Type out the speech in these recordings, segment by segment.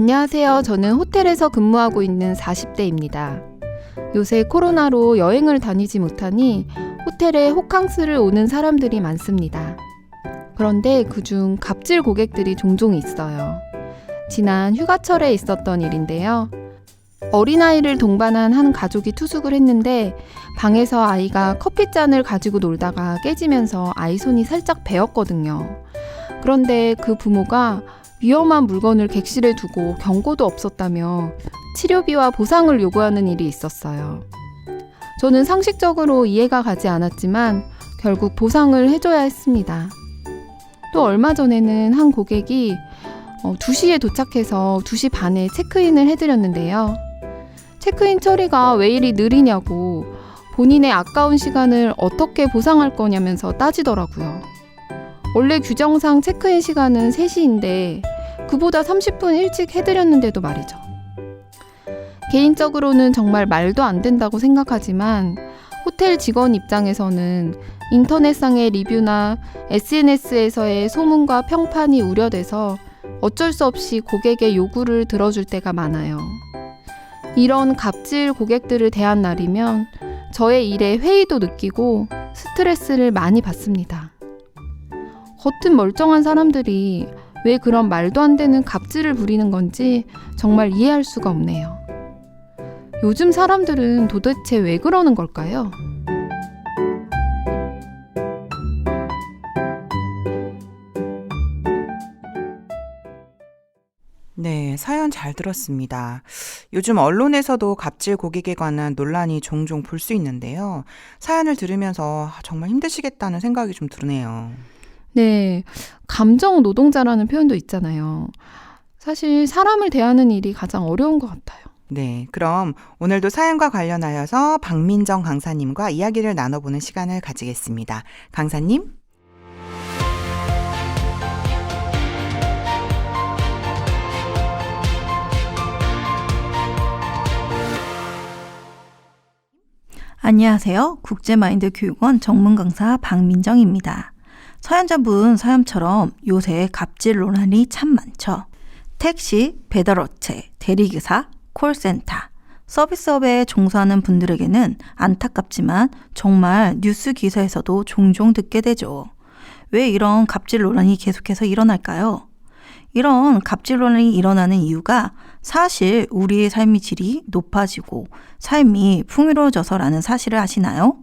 안녕하세요. 저는 호텔에서 근무하고 있는 40대입니다. 요새 코로나로 여행을 다니지 못하니 호텔에 호캉스를 오는 사람들이 많습니다. 그런데 그중 갑질 고객들이 종종 있어요. 지난 휴가철에 있었던 일인데요. 어린아이를 동반한 한 가족이 투숙을 했는데 방에서 아이가 커피잔을 가지고 놀다가 깨지면서 아이 손이 살짝 베었거든요. 그런데 그 부모가 위험한 물건을 객실에 두고 경고도 없었다며 치료비와 보상을 요구하는 일이 있었어요. 저는 상식적으로 이해가 가지 않았지만 결국 보상을 해줘야 했습니다. 또 얼마 전에는 한 고객이 2시에 도착해서 2시 반에 체크인을 해드렸는데요. 체크인 처리가 왜 이리 느리냐고 본인의 아까운 시간을 어떻게 보상할 거냐면서 따지더라고요. 원래 규정상 체크인 시간은 3시인데 그보다 30분 일찍 해드렸는데도 말이죠. 개인적으로는 정말 말도 안 된다고 생각하지만 호텔 직원 입장에서는 인터넷상의 리뷰나 SNS에서의 소문과 평판이 우려돼서 어쩔 수 없이 고객의 요구를 들어줄 때가 많아요. 이런 갑질 고객들을 대한 날이면 저의 일에 회의도 느끼고 스트레스를 많이 받습니다. 겉은 멀쩡한 사람들이 왜 그런 말도 안 되는 갑질을 부리는 건지 정말 이해할 수가 없네요. 요즘 사람들은 도대체 왜 그러는 걸까요? 네, 사연 잘 들었습니다. 요즘 언론에서도 갑질 고객에 관한 논란이 종종 볼 수 있는데요. 사연을 들으면서 정말 힘드시겠다는 생각이 좀 드네요. 네, 감정 노동자라는 표현도 있잖아요. 사실 사람을 대하는 일이 가장 어려운 것 같아요. 네, 그럼 오늘도 사연과 관련하여서 박민정 강사님과 이야기를 나눠보는 시간을 가지겠습니다. 강사님? 안녕하세요. 국제마인드 교육원 전문 강사 박민정입니다. 사연자분 사연처럼 요새 갑질 논란이 참 많죠. 택시, 배달업체, 대리기사, 콜센터, 서비스업에 종사하는 분들에게는 안타깝지만 정말 뉴스 기사에서도 종종 듣게 되죠. 왜 이런 갑질 논란이 계속해서 일어날까요? 이런 갑질 논란이 일어나는 이유가 사실 우리의 삶의 질이 높아지고 삶이 풍요로워져서라는 사실을 아시나요?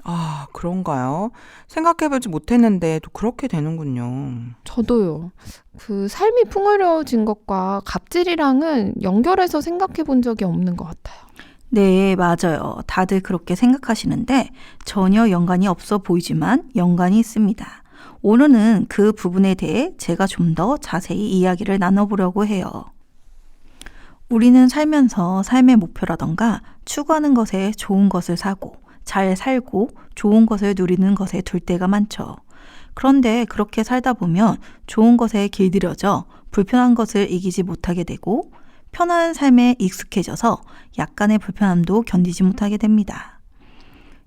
아, 그런가요? 생각해보지 못했는데 또 그렇게 되는군요. 저도요. 그 삶이 풍요로워진 것과 갑질이랑은 연결해서 생각해 본 적이 없는 것 같아요. 네, 맞아요. 다들 그렇게 생각하시는데 전혀 연관이 없어 보이지만 연관이 있습니다. 오늘은 그 부분에 대해 제가 좀 더 자세히 이야기를 나눠보려고 해요. 우리는 살면서 삶의 목표라던가 추구하는 것에 좋은 것을 사고 잘 살고 좋은 것을 누리는 것에 둘 때가 많죠. 그런데 그렇게 살다 보면 좋은 것에 길들여져 불편한 것을 이기지 못하게 되고 편안한 삶에 익숙해져서 약간의 불편함도 견디지 못하게 됩니다.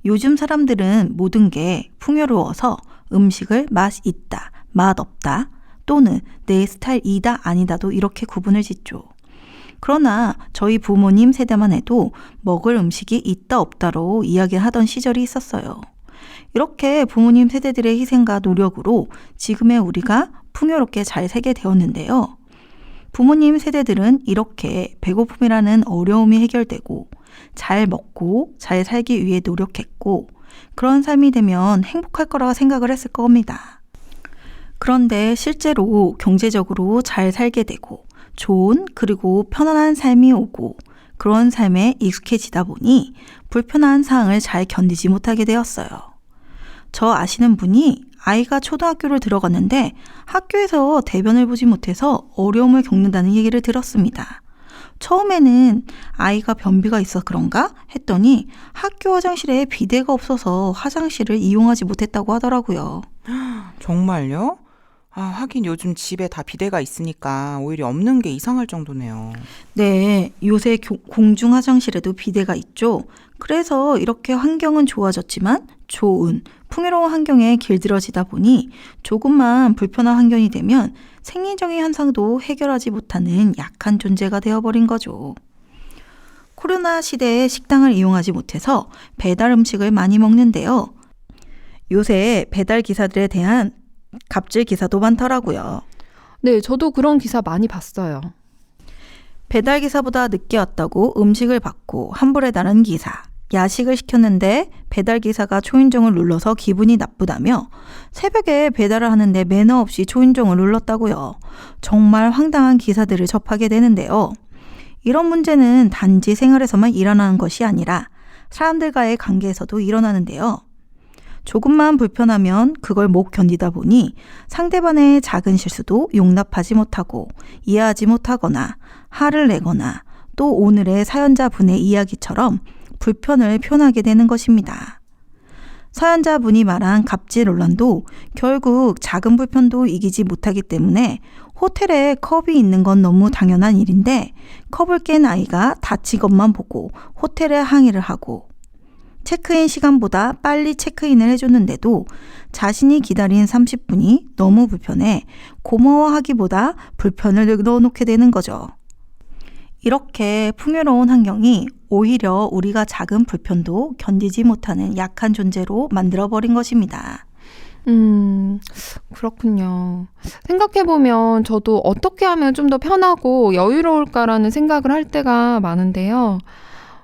요즘 사람들은 모든 게 풍요로워서 음식을 맛 있다, 맛 없다 또는 내 스타일이다 아니다도 이렇게 구분을 짓죠. 그러나 저희 부모님 세대만 해도 먹을 음식이 있다 없다로 이야기하던 시절이 있었어요. 이렇게 부모님 세대들의 희생과 노력으로 지금의 우리가 풍요롭게 잘 살게 되었는데요. 부모님 세대들은 이렇게 배고픔이라는 어려움이 해결되고 잘 먹고 잘 살기 위해 노력했고 그런 삶이 되면 행복할 거라 생각을 했을 겁니다. 그런데 실제로 경제적으로 잘 살게 되고 좋은 그리고 편안한 삶이 오고 그런 삶에 익숙해지다 보니 불편한 상황을 잘 견디지 못하게 되었어요. 저 아시는 분이 아이가 초등학교를 들어갔는데 학교에서 대변을 보지 못해서 어려움을 겪는다는 얘기를 들었습니다. 처음에는 아이가 변비가 있어 그런가 했더니 학교 화장실에 비데가 없어서 화장실을 이용하지 못했다고 하더라고요. 정말요? 아, 하긴 요즘 집에 다 비데가 있으니까 오히려 없는 게 이상할 정도네요. 네, 요새 공중 화장실에도 비데가 있죠. 그래서 이렇게 환경은 좋아졌지만 좋은, 풍요로운 환경에 길들여지다 보니 조금만 불편한 환경이 되면 생리적인 현상도 해결하지 못하는 약한 존재가 되어버린 거죠. 코로나 시대에 식당을 이용하지 못해서 배달 음식을 많이 먹는데요. 요새 배달 기사들에 대한 갑질 기사도 많더라고요. 네, 저도 그런 기사 많이 봤어요. 배달 기사보다 늦게 왔다고 음식을 받고 환불해달라는 기사. 야식을 시켰는데 배달 기사가 초인종을 눌러서 기분이 나쁘다며 새벽에 배달을 하는데 매너 없이 초인종을 눌렀다고요. 정말 황당한 기사들을 접하게 되는데요. 이런 문제는 단지 생활에서만 일어나는 것이 아니라 사람들과의 관계에서도 일어나는데요. 조금만 불편하면 그걸 못 견디다 보니 상대방의 작은 실수도 용납하지 못하고 이해하지 못하거나 화를 내거나 또 오늘의 사연자분의 이야기처럼 불편을 표현하게 되는 것입니다. 사연자분이 말한 갑질 논란도 결국 작은 불편도 이기지 못하기 때문에 호텔에 컵이 있는 건 너무 당연한 일인데 컵을 깬 아이가 다친 것만 보고 호텔에 항의를 하고 체크인 시간보다 빨리 체크인을 해줬는데도 자신이 기다린 30분이 너무 불편해 고마워하기보다 불편을 넣어놓게 되는 거죠. 이렇게 풍요로운 환경이 오히려 우리가 작은 불편도 견디지 못하는 약한 존재로 만들어버린 것입니다. 그렇군요. 생각해보면 저도 어떻게 하면 좀 더 편하고 여유로울까라는 생각을 할 때가 많은데요.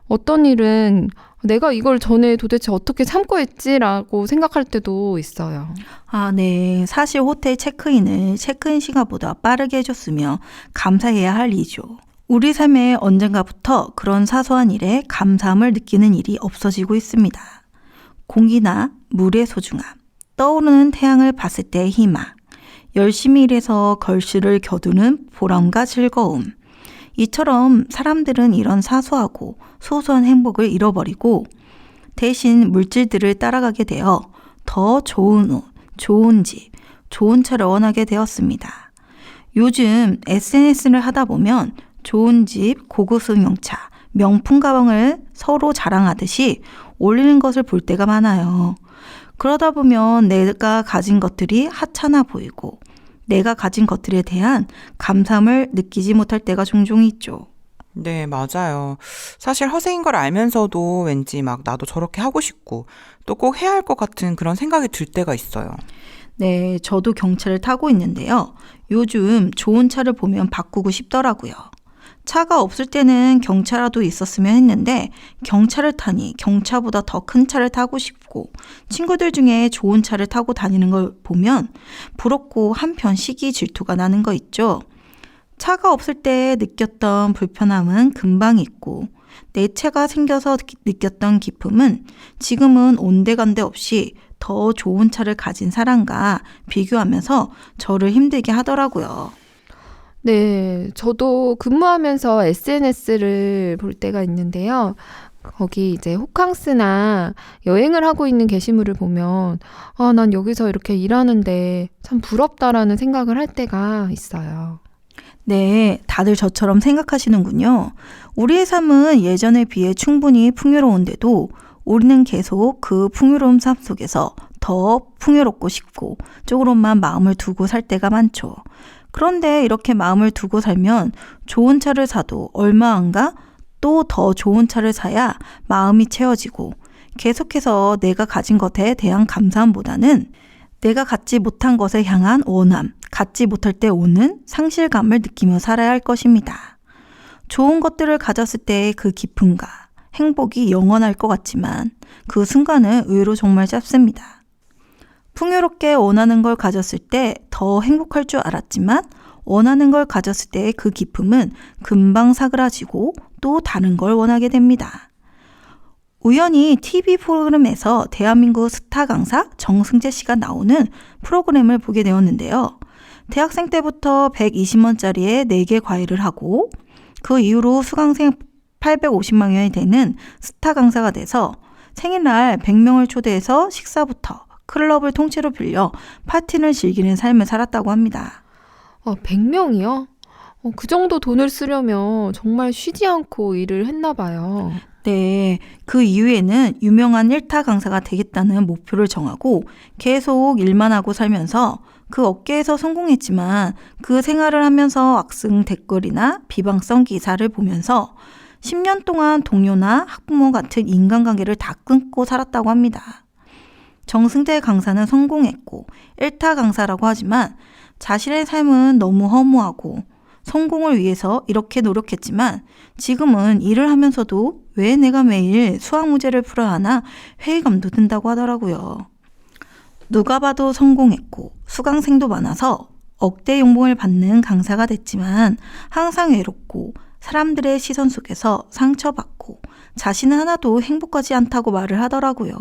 어떤 일은 내가 이걸 전에 도대체 어떻게 참고 했지라고 생각할 때도 있어요. 네. 사실 호텔 체크인을 체크인 시간보다 빠르게 해줬으면 감사해야 할 일이죠. 우리 삶에 언젠가부터 그런 사소한 일에 감사함을 느끼는 일이 없어지고 있습니다. 공기나 물의 소중함, 떠오르는 태양을 봤을 때의 희망, 열심히 일해서 결실을 거두는 보람과 즐거움. 이처럼 사람들은 이런 사소하고 소소한 행복을 잃어버리고 대신 물질들을 따라가게 되어 더 좋은 옷, 좋은 집, 좋은 차를 원하게 되었습니다. 요즘 SNS를 하다 보면 좋은 집, 고급 승용차, 명품 가방을 서로 자랑하듯이 올리는 것을 볼 때가 많아요. 그러다 보면 내가 가진 것들이 하찮아 보이고 내가 가진 것들에 대한 감사함을 느끼지 못할 때가 종종 있죠. 네, 맞아요. 사실 허세인 걸 알면서도 왠지 막 나도 저렇게 하고 싶고 또 꼭 해야 할 것 같은 그런 생각이 들 때가 있어요. 네, 저도 경차를 타고 있는데요. 요즘 좋은 차를 보면 바꾸고 싶더라고요. 차가 없을 때는 경차라도 있었으면 했는데 경차를 타니 경차보다 더 큰 차를 타고 싶고 친구들 중에 좋은 차를 타고 다니는 걸 보면 부럽고 한편 시기 질투가 나는 거 있죠. 차가 없을 때 느꼈던 불편함은 금방 잊고 내 차가 생겨서 느꼈던 기쁨은 지금은 온데간데 없이 더 좋은 차를 가진 사람과 비교하면서 저를 힘들게 하더라고요. 네, 저도 근무하면서 SNS를 볼 때가 있는데요. 거기 이제 호캉스나 여행을 하고 있는 게시물을 보면 난 여기서 이렇게 일하는데 참 부럽다라는 생각을 할 때가 있어요. 네, 다들 저처럼 생각하시는군요. 우리의 삶은 예전에 비해 충분히 풍요로운데도 우리는 계속 그 풍요로운 삶 속에서 더 풍요롭고 싶고 조금만 마음을 두고 살 때가 많죠. 그런데 이렇게 마음을 두고 살면 좋은 차를 사도 얼마 안 가 또 더 좋은 차를 사야 마음이 채워지고 계속해서 내가 가진 것에 대한 감사함보다는 내가 갖지 못한 것에 향한 원함, 갖지 못할 때 오는 상실감을 느끼며 살아야 할 것입니다. 좋은 것들을 가졌을 때의 그 기쁨과 행복이 영원할 것 같지만 그 순간은 의외로 정말 짧습니다. 풍요롭게 원하는 걸 가졌을 때 더 행복할 줄 알았지만 원하는 걸 가졌을 때의 그 기쁨은 금방 사그라지고 또 다른 걸 원하게 됩니다. 우연히 TV 프로그램에서 대한민국 스타 강사 정승재 씨가 나오는 프로그램을 보게 되었는데요. 대학생 때부터 120원짜리에 4개 과외를 하고 그 이후로 수강생 850만 원이 되는 스타 강사가 돼서 생일날 100명을 초대해서 식사부터 클럽을 통째로 빌려 파티를 즐기는 삶을 살았다고 합니다. 100명이요? 그 정도 돈을 쓰려면 정말 쉬지 않고 일을 했나 봐요. 네, 그 이후에는 유명한 일타 강사가 되겠다는 목표를 정하고 계속 일만 하고 살면서 그 업계에서 성공했지만 그 생활을 하면서 악성 댓글이나 비방성 기사를 보면서 10년 동안 동료나 학부모 같은 인간관계를 다 끊고 살았다고 합니다. 정승재 강사는 성공했고 일타 강사라고 하지만 자신의 삶은 너무 허무하고 성공을 위해서 이렇게 노력했지만 지금은 일을 하면서도 왜 내가 매일 수학 문제를 풀어야 하나 회의감도 든다고 하더라고요. 누가 봐도 성공했고 수강생도 많아서 억대 연봉을 받는 강사가 됐지만 항상 외롭고 사람들의 시선 속에서 상처받고 자신은 하나도 행복하지 않다고 말을 하더라고요.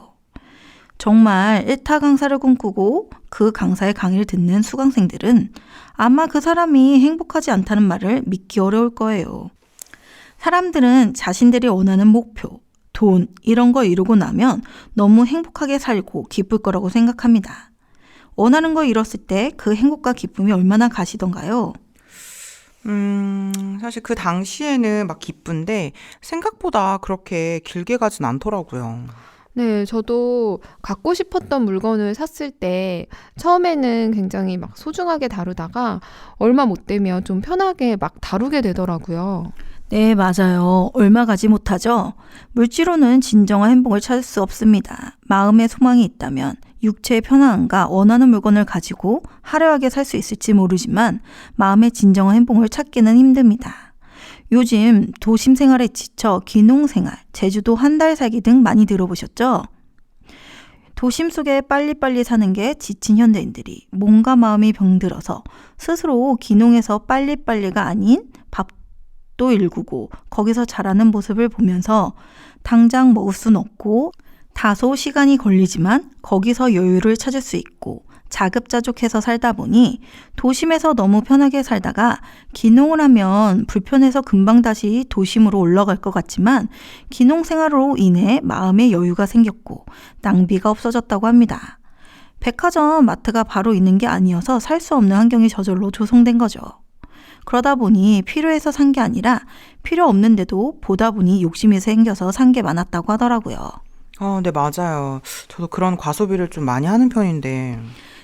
정말 일타 강사를 꿈꾸고 그 강사의 강의를 듣는 수강생들은 아마 그 사람이 행복하지 않다는 말을 믿기 어려울 거예요. 사람들은 자신들이 원하는 목표, 돈 이런 거 이루고 나면 너무 행복하게 살고 기쁠 거라고 생각합니다. 원하는 거 이뤘을 때 그 행복과 기쁨이 얼마나 가시던가요? 사실 그 당시에는 막 기쁜데 생각보다 그렇게 길게 가진 않더라고요. 네, 저도 갖고 싶었던 물건을 샀을 때 처음에는 굉장히 막 소중하게 다루다가 얼마 못 되면 좀 편하게 막 다루게 되더라고요. 네, 맞아요. 얼마 가지 못하죠? 물질로는 진정한 행복을 찾을 수 없습니다. 마음의 소망이 있다면 육체의 편안함과 원하는 물건을 가지고 화려하게 살 수 있을지 모르지만 마음의 진정한 행복을 찾기는 힘듭니다. 요즘 도심 생활에 지쳐 귀농생활, 제주도 한 달 살기 등 많이 들어보셨죠? 도심 속에 빨리빨리 사는 게 지친 현대인들이 몸과 마음이 병들어서 스스로 귀농해서 빨리빨리가 아닌 밥도 일구고 거기서 자라는 모습을 보면서 당장 먹을 순 없고 다소 시간이 걸리지만 거기서 여유를 찾을 수 있고 자급자족해서 살다 보니 도심에서 너무 편하게 살다가 귀농을 하면 불편해서 금방 다시 도심으로 올라갈 것 같지만 귀농 생활로 인해 마음의 여유가 생겼고 낭비가 없어졌다고 합니다. 백화점, 마트가 바로 있는 게 아니어서 살 수 없는 환경이 저절로 조성된 거죠. 그러다 보니 필요해서 산 게 아니라 필요 없는데도 보다 보니 욕심이 생겨서 산 게 많았다고 하더라고요. 네, 맞아요. 저도 그런 과소비를 좀 많이 하는 편인데.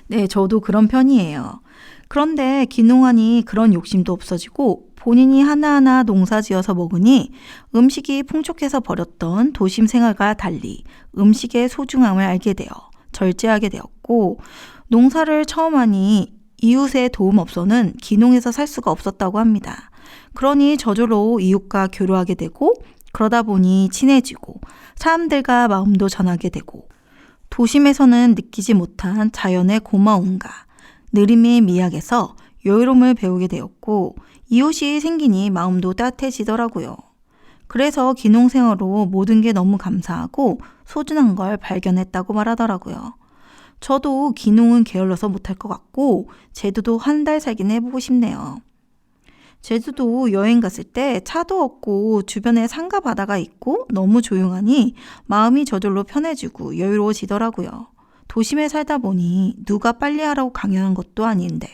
네, 저도 그런 편이에요. 그런데 귀농하니 그런 욕심도 없어지고 본인이 하나하나 농사지어서 먹으니 음식이 풍족해서 버렸던 도심 생활과 달리 음식의 소중함을 알게 되어 절제하게 되었고 농사를 처음 하니 이웃의 도움 없어는 귀농해서 살 수가 없었다고 합니다. 그러니 저절로 이웃과 교류하게 되고 그러다 보니 친해지고 사람들과 마음도 전하게 되고 도심에서는 느끼지 못한 자연의 고마움과 느림의 미학에서 여유로움을 배우게 되었고 이웃이 생기니 마음도 따뜻해지더라고요. 그래서 귀농생활로 모든 게 너무 감사하고 소중한 걸 발견했다고 말하더라고요. 저도 귀농은 게을러서 못할 것 같고 제주도 한 달 살기는 해보고 싶네요. 제주도 여행 갔을 때 차도 없고 주변에 산과 바다가 있고 너무 조용하니 마음이 저절로 편해지고 여유로워지더라고요. 도심에 살다 보니 누가 빨리 하라고 강요한 것도 아닌데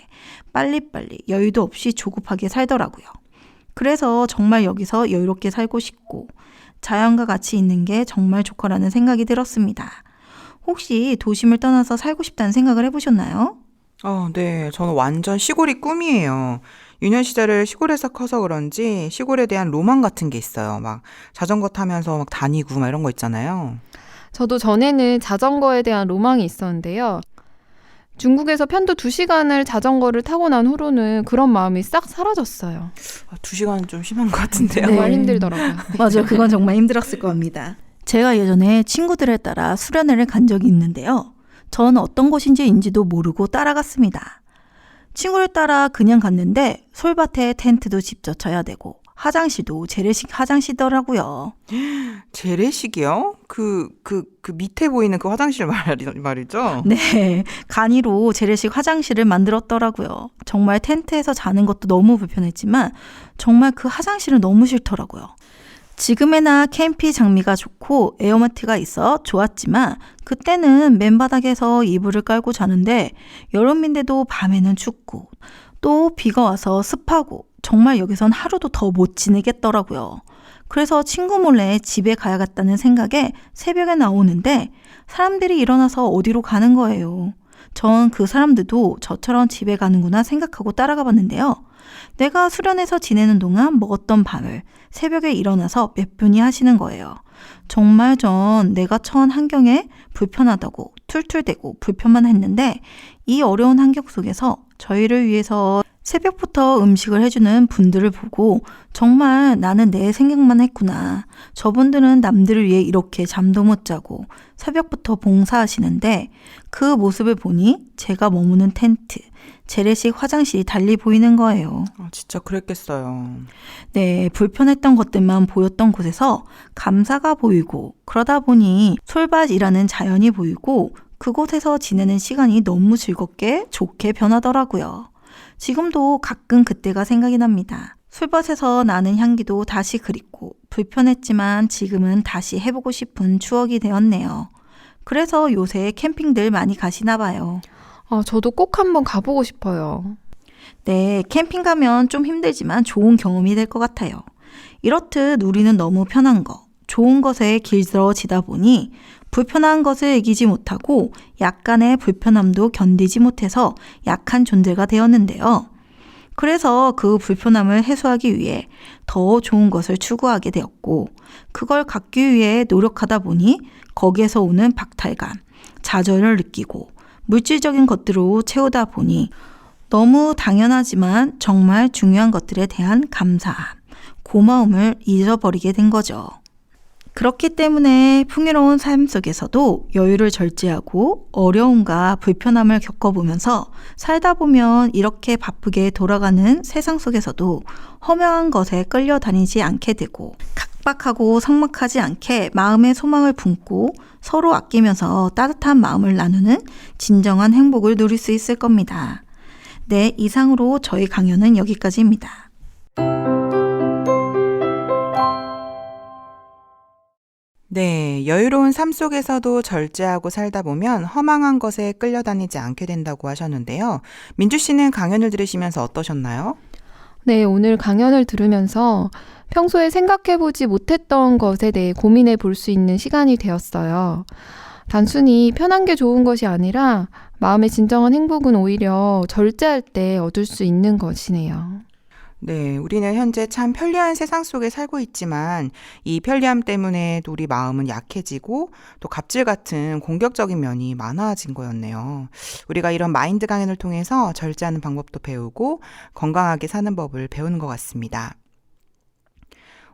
빨리빨리 여유도 없이 조급하게 살더라고요. 그래서 정말 여기서 여유롭게 살고 싶고 자연과 같이 있는 게 정말 좋거라는 생각이 들었습니다. 혹시 도심을 떠나서 살고 싶다는 생각을 해보셨나요? 네. 저는 완전 시골이 꿈이에요. 유년 시절을 시골에서 커서 그런지 시골에 대한 로망 같은 게 있어요. 막 자전거 타면서 막 다니고 막 이런 거 있잖아요. 저도 전에는 자전거에 대한 로망이 있었는데요. 중국에서 편도 2시간을 자전거를 타고 난 후로는 그런 마음이 싹 사라졌어요. 2시간은 좀 심한 것 같은데요. 네. 정말 힘들더라고요. 맞아요. 그건 정말 힘들었을 겁니다. 제가 예전에 친구들에 따라 수련회를 간 적이 있는데요. 전 어떤 곳인지도 모르고 따라갔습니다. 친구를 따라 그냥 갔는데 솔밭에 텐트도 직접 쳐야 되고 화장실도 재래식 화장실이더라고요. 재래식이요? 그 밑에 보이는 그 화장실 말이죠? 네, 간이로 재래식 화장실을 만들었더라고요. 정말 텐트에서 자는 것도 너무 불편했지만 정말 그 화장실은 너무 싫더라고요. 지금에나 캠핑 장비가 좋고 에어매트가 있어 좋았지만 그때는 맨바닥에서 이불을 깔고 자는데 여름인데도 밤에는 춥고 또 비가 와서 습하고 정말 여기선 하루도 더 못 지내겠더라고요. 그래서 친구 몰래 집에 가야겠다는 생각에 새벽에 나오는데 사람들이 일어나서 어디로 가는 거예요. 전 그 사람들도 저처럼 집에 가는구나 생각하고 따라가 봤는데요. 내가 수련해서 지내는 동안 먹었던 밥을 새벽에 일어나서 몇 분이 하시는 거예요. 정말 전 내가 처한 환경에 불편하다고 툴툴대고 불편만 했는데 이 어려운 환경 속에서 저희를 위해서 새벽부터 음식을 해주는 분들을 보고 정말 나는 내 생각만 했구나. 저분들은 남들을 위해 이렇게 잠도 못 자고 새벽부터 봉사하시는데 그 모습을 보니 제가 머무는 텐트, 재래식 화장실이 달리 보이는 거예요. 진짜 그랬겠어요. 네, 불편했던 것들만 보였던 곳에서 감사가 보이고 그러다 보니 솔밭이라는 자연이 보이고 그곳에서 지내는 시간이 너무 즐겁게 좋게 변하더라고요. 지금도 가끔 그때가 생각이 납니다. 솔밭에서 나는 향기도 다시 그립고 불편했지만 지금은 다시 해보고 싶은 추억이 되었네요. 그래서 요새 캠핑들 많이 가시나 봐요. 저도 꼭 한번 가보고 싶어요. 네, 캠핑 가면 좀 힘들지만 좋은 경험이 될 것 같아요. 이렇듯 우리는 너무 편한 거, 좋은 것에 길들어지다 보니 불편한 것을 이기지 못하고 약간의 불편함도 견디지 못해서 약한 존재가 되었는데요. 그래서 그 불편함을 해소하기 위해 더 좋은 것을 추구하게 되었고 그걸 갖기 위해 노력하다 보니 거기에서 오는 박탈감, 좌절을 느끼고 물질적인 것들로 채우다 보니 너무 당연하지만 정말 중요한 것들에 대한 감사함, 고마움을 잊어버리게 된 거죠. 그렇기 때문에 풍요로운 삶 속에서도 여유를 절제하고 어려움과 불편함을 겪어보면서 살다 보면 이렇게 바쁘게 돌아가는 세상 속에서도 허망한 것에 끌려다니지 않게 되고 각박하고 삭막하지 않게 마음의 소망을 품고 서로 아끼면서 따뜻한 마음을 나누는 진정한 행복을 누릴 수 있을 겁니다. 네, 이상으로 저희 강연은 여기까지입니다. 네, 여유로운 삶 속에서도 절제하고 살다 보면 허망한 것에 끌려다니지 않게 된다고 하셨는데요. 민주 씨는 강연을 들으시면서 어떠셨나요? 네, 오늘 강연을 들으면서 평소에 생각해보지 못했던 것에 대해 고민해 볼 수 있는 시간이 되었어요. 단순히 편한 게 좋은 것이 아니라 마음의 진정한 행복은 오히려 절제할 때 얻을 수 있는 것이네요. 네, 우리는 현재 참 편리한 세상 속에 살고 있지만 이 편리함 때문에 우리 마음은 약해지고 또 갑질 같은 공격적인 면이 많아진 거였네요. 우리가 이런 마인드 강연을 통해서 절제하는 방법도 배우고 건강하게 사는 법을 배우는 것 같습니다.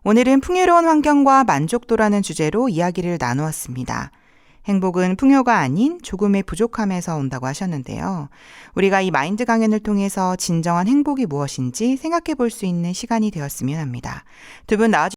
오늘은 풍요로운 환경과 만족도라는 주제로 이야기를 나누었습니다. 행복은 풍요가 아닌 조금의 부족함에서 온다고 하셨는데요. 우리가 이 마인드 강연을 통해서 진정한 행복이 무엇인지 생각해 볼 수 있는 시간이 되었으면 합니다. 두 분 나와주셔서